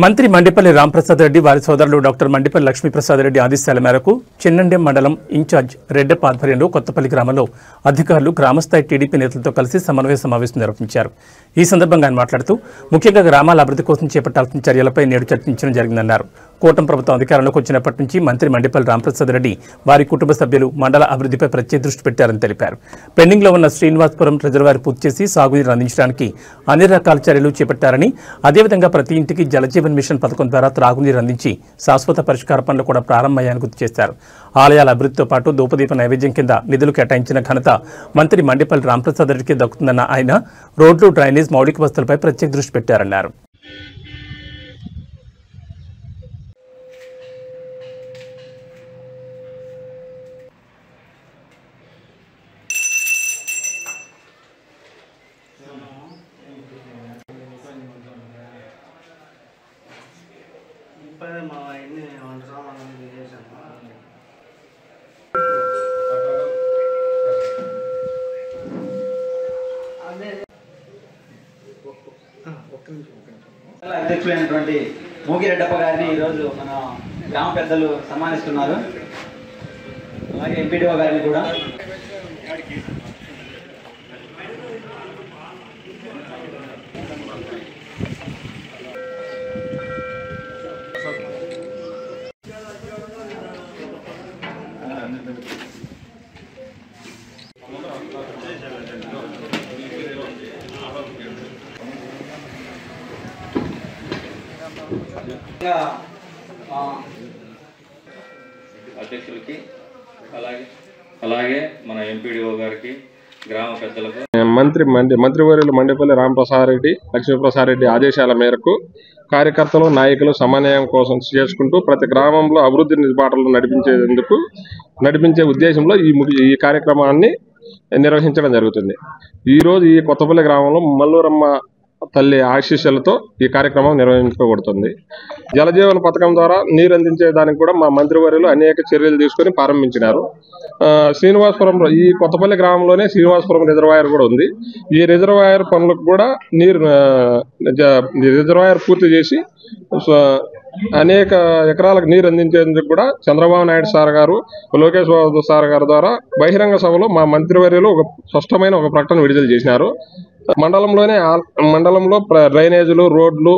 మంత్రి మండిపల్లి రాంప్రసాద్ రెడ్డి వారి సోదరులు డాక్టర్ మండిపల్లి లక్ష్మీప్రసాద్ రెడ్డి ఆదేశాల మేరకు చిన్నండెం మండలం ఇన్ఛార్జ్ రెడ్డప్ప ఆధ్వర్యంలో కొత్తపల్లి గ్రామంలో అధికారులు గ్రామస్థాయి టీడీపీ నేతలతో కలిసి సమన్వయ సమావేశం నిర్వహించారు. ఈ సందర్భంగా ఆయన మాట్లాడుతూ ముఖ్యంగా గ్రామాల అభివృద్ధి కోసం చేపట్టాల్సిన చర్యలపై నేడు చర్చించడం జరిగిందన్నారు. కూటమి ప్రభుత్వం అధికారంలోకి వచ్చినప్పటి నుంచి మంత్రి మండిపల్లి రాంప్రసాద్ రెడ్డి వారి కుటుంబ సభ్యులు మండల అభివృద్ధిపై ప్రత్యేక దృష్టి పెట్టారని తెలిపారు. పెండింగ్లో ఉన్న శ్రీనివాసపురం రిజర్వాయర్ పూర్తి చేసి సాగునీరు అందించడానికి అన్ని రకాల చర్యలు చేపట్టారని, అదేవిధంగా ప్రతి ఇంటికి జలజీవన్ మిషన్ పథకం ద్వారా త్రాగునీరు అందించి శాశ్వత పరిష్కార పనులు కూడా ప్రారంభమయ్యాయని గుర్తు చేశారు. ఆలయాల అభివృద్ధితో పాటు ధూపదీప నైవేద్యం కింద నిధులు కేటాయించిన ఘనత మంత్రి మండిపల్లి రాంప్రసాద్ రెడ్డికి దక్కుతుందన్న ఆయన రోడ్లు, డ్రైనేజ్, మౌలిక వసతులపై ప్రత్యేక దృష్టి పెట్టారన్నారు. మా అన్ని వంట సామాన్లు చేశాను. అధ్యక్షులైనటువంటి మూగి రెడ్డప్ప గారిని ఈరోజు మన గ్రామ పెద్దలు సన్మానిస్తున్నారు. అలాగే ఎంపీడీఓ గారిని కూడా. అధ్యక్షులకి అలాగే మన ఎంపీడీఓ గారికి, గ్రామ పెద్దలకు, మంత్రివర్యులు మండిపల్లి రాంప్రసాద్ రెడ్డి, లక్ష్మీప్రసాద్ రెడ్డి ఆదేశాల మేరకు కార్యకర్తలు, నాయకులు సమన్వయం కోసం చేసుకుంటూ ప్రతి గ్రామంలో అభివృద్ధి బాటలు నడిపించే ఉద్దేశంలో ఈ కార్యక్రమాన్ని నిర్వహించడం జరుగుతుంది. ఈరోజు ఈ కొత్తపల్లి గ్రామంలో మల్లూరమ్మ తల్లి ఆశీస్సులతో ఈ కార్యక్రమం నిర్వహించబడుతుంది. జలజీవన పథకం ద్వారా నీరు అందించే దానికి కూడా మా మంత్రివర్యులు అనేక చర్యలు తీసుకొని ప్రారంభించినారు. శ్రీనివాసపురం, ఈ కొత్తపల్లి గ్రామంలోనే శ్రీనివాసపురం రిజర్వాయర్ కూడా ఉంది. ఈ రిజర్వాయర్ పనులకు కూడా రిజర్వాయర్ పూర్తి చేసి అనేక ఎకరాలకు నీరు అందించేందుకు కూడా చంద్రబాబు నాయుడు సార్ గారు, లోకేష్ బాబు సార్ గారు ద్వారా బహిరంగ సభలో మా మంత్రివర్యులు ఒక స్పష్టమైన ఒక ప్రకటన విడుదల చేసినారు. మండలంలో డ్రైనేజీలు, రోడ్లు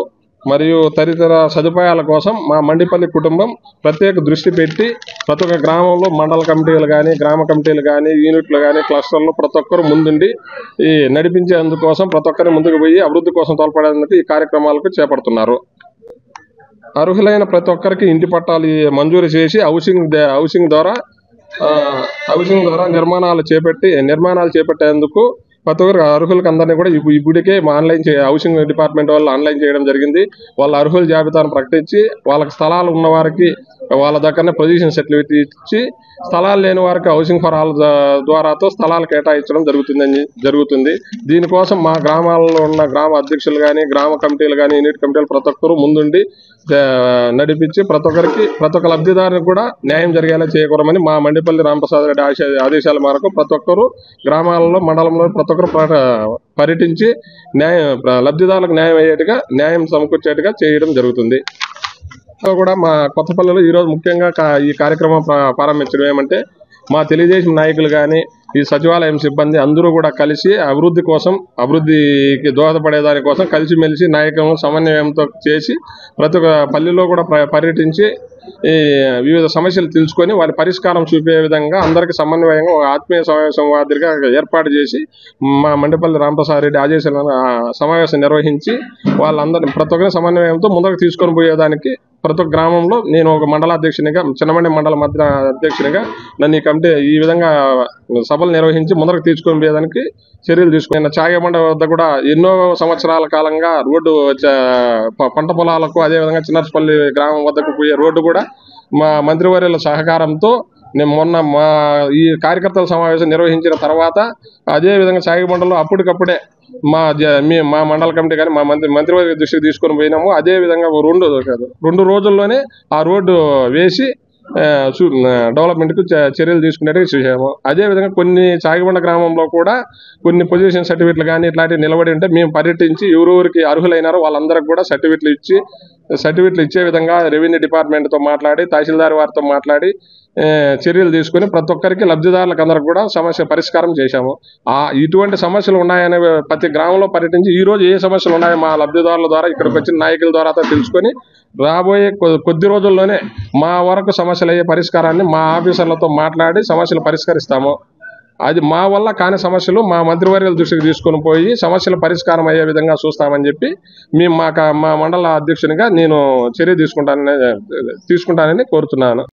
మరియు తదితర సదుపాయాల కోసం మా మండిపల్లి కుటుంబం ప్రత్యేక దృష్టి పెట్టి ప్రతి ఒక్క గ్రామంలో మండల కమిటీలు కానీ, గ్రామ కమిటీలు కానీ, యూనిట్లు కానీ, క్లస్టర్లు ప్రతి ఒక్కరు ముందుండి ఈ నడిపించేందుకోసం ప్రతి ఒక్కరి ముందుకు పోయి అభివృద్ధి కోసం తోడ్పడేందుకు ఈ కార్యక్రమాలకు చేపడుతున్నారు. అర్హులైన ప్రతి ఒక్కరికి ఇంటి పట్టాలు మంజూరు చేసి హౌసింగ్ ద్వారా నిర్మాణాలు చేపట్టేందుకు ప్రతి ఒక్కరు అర్హులకు అందరినీ కూడా ఇప్పటికే హౌసింగ్ డిపార్ట్మెంట్ వాళ్ళు ఆన్లైన్ చేయడం జరిగింది. వాళ్ళ అర్హుల జాబితాను ప్రకటించి వాళ్ళకి స్థలాలు ఉన్న వారికి వాళ్ళ దగ్గరనే పొజిషన్ సర్టిఫికేట్ ఇచ్చి, స్థలాలు లేని వారికి హౌసింగ్ ఫర్ ఆల్ ద్వారాతో స్థలాలు కేటాయించడం జరుగుతుంది. దీనికోసం మా గ్రామాల్లో ఉన్న గ్రామ అధ్యక్షులు కానీ, గ్రామ కమిటీలు కానీ, యూనిట్ కమిటీలు ప్రతి ఒక్కరు ముందుండి నడిపించి ప్రతి ఒక్క లబ్ధిదారునికి కూడా న్యాయం జరిగేలా చేయకూడమని మా మండిపల్లి రాంప్రసాద్ రెడ్డి ఆదేశాల మేరకు ప్రతి ఒక్కరు గ్రామాలలో, మండలంలో ప్రతి ఒక్కరు పర్యటించి లబ్ధిదారులకు న్యాయం సమకూర్చేట్టుగా చేయడం జరుగుతుంది. కూడా మా కొత్తపల్లిలో ఈరోజు ముఖ్యంగా ఈ కార్యక్రమం ప్రారంభించడం ఏమంటే, మా తెలుగుదేశం నాయకులు కానీ, ఈ సచివాలయం సిబ్బంది అందరూ కూడా కలిసి అభివృద్ధికి దోహదపడే కోసం కలిసిమెలిసి నాయకులను సమన్వయంతో చేసి ప్రతి ఒక్క పల్లెల్లో కూడా పర్యటించి ఈ వివిధ సమస్యలు తెలుసుకొని వారి పరిష్కారం చూపే విధంగా అందరికీ సమన్వయంగా ఒక ఆత్మీయ సమావేశం మాదిరిగా ఏర్పాటు చేసి మా మండిపల్లి రాంప్రసాద్ రెడ్డి ఆదేశాలను సమావేశం నిర్వహించి వాళ్ళందరినీ ప్రతి ఒక్కరి సమన్వయంతో ముందుకు తీసుకొని పోయేదానికి ప్రతి ఒక్క గ్రామంలో నేను ఒక మండలాధ్యక్షునిగా, చిన్నమండి మండల మధ్య అధ్యక్షునిగా నన్ను ఈ విధంగా సభలు నిర్వహించి ముందరకు తీసుకొని పోయేదానికి చర్యలు తీసుకుని చాగమండ వద్ద కూడా ఎన్నో సంవత్సరాల కాలంగా రోడ్డు పంట పొలాలకు, అదేవిధంగా చిన్నర్పల్లి గ్రామం వద్దకు పోయే రోడ్డు కూడా మా మంత్రివర్యుల సహకారంతో మొన్న ఈ కార్యకర్తల సమావేశం నిర్వహించిన తర్వాత అదేవిధంగా చాగమండలో అప్పటికప్పుడే మా మండల కమిటీ కానీ మా మంత్రివర్గ దృష్టికి తీసుకొని పోయినాము. అదేవిధంగా రెండు రోజుల్లోనే ఆ రోడ్డు వేసి డెవలప్మెంట్కు చర్యలు తీసుకునేట్టుగా చూసాము. అదేవిధంగా కొన్ని చాగిబండ గ్రామంలో కూడా కొన్ని పొజిషన్ సర్టిఫికెట్లు కానీ ఇట్లాంటివి నిలబడి ఉంటే మేము పర్యటించి ఎవరెవరికి అర్హులైనారో వాళ్ళందరికీ కూడా సర్టిఫికెట్లు ఇచ్చి సర్టిఫికెట్లు ఇచ్చే విధంగా రెవెన్యూ డిపార్ట్మెంట్తో మాట్లాడి తహసీల్దార్ వారితో మాట్లాడి చర్యలు తీసుకుని ప్రతి ఒక్కరికి లబ్ధిదారులకు అందరికి కూడా సమస్య పరిష్కారం చేశాము. ఇటువంటి సమస్యలు ఉన్నాయనే ప్రతి గ్రామంలో పర్యటించి ఈరోజు ఏ సమస్యలు ఉన్నాయో మా లబ్ధిదారుల ద్వారా ఇక్కడికి వచ్చిన నాయకుల ద్వారా తెలుసుకొని రాబోయే కొద్ది రోజుల్లోనే మా వరకు సమస్యలు అయ్యే పరిష్కారాన్ని మా ఆఫీసర్లతో మాట్లాడి సమస్యలు పరిష్కరిస్తాము. అది మా వల్ల కాని సమస్యలు మా మంత్రివర్యుల దృష్టికి తీసుకొని పోయి సమస్యల పరిష్కారం అయ్యే విధంగా చూస్తామని చెప్పి మేము మా మండల అధ్యక్షునిగా నేను చర్య తీసుకుంటానని కోరుతున్నాను.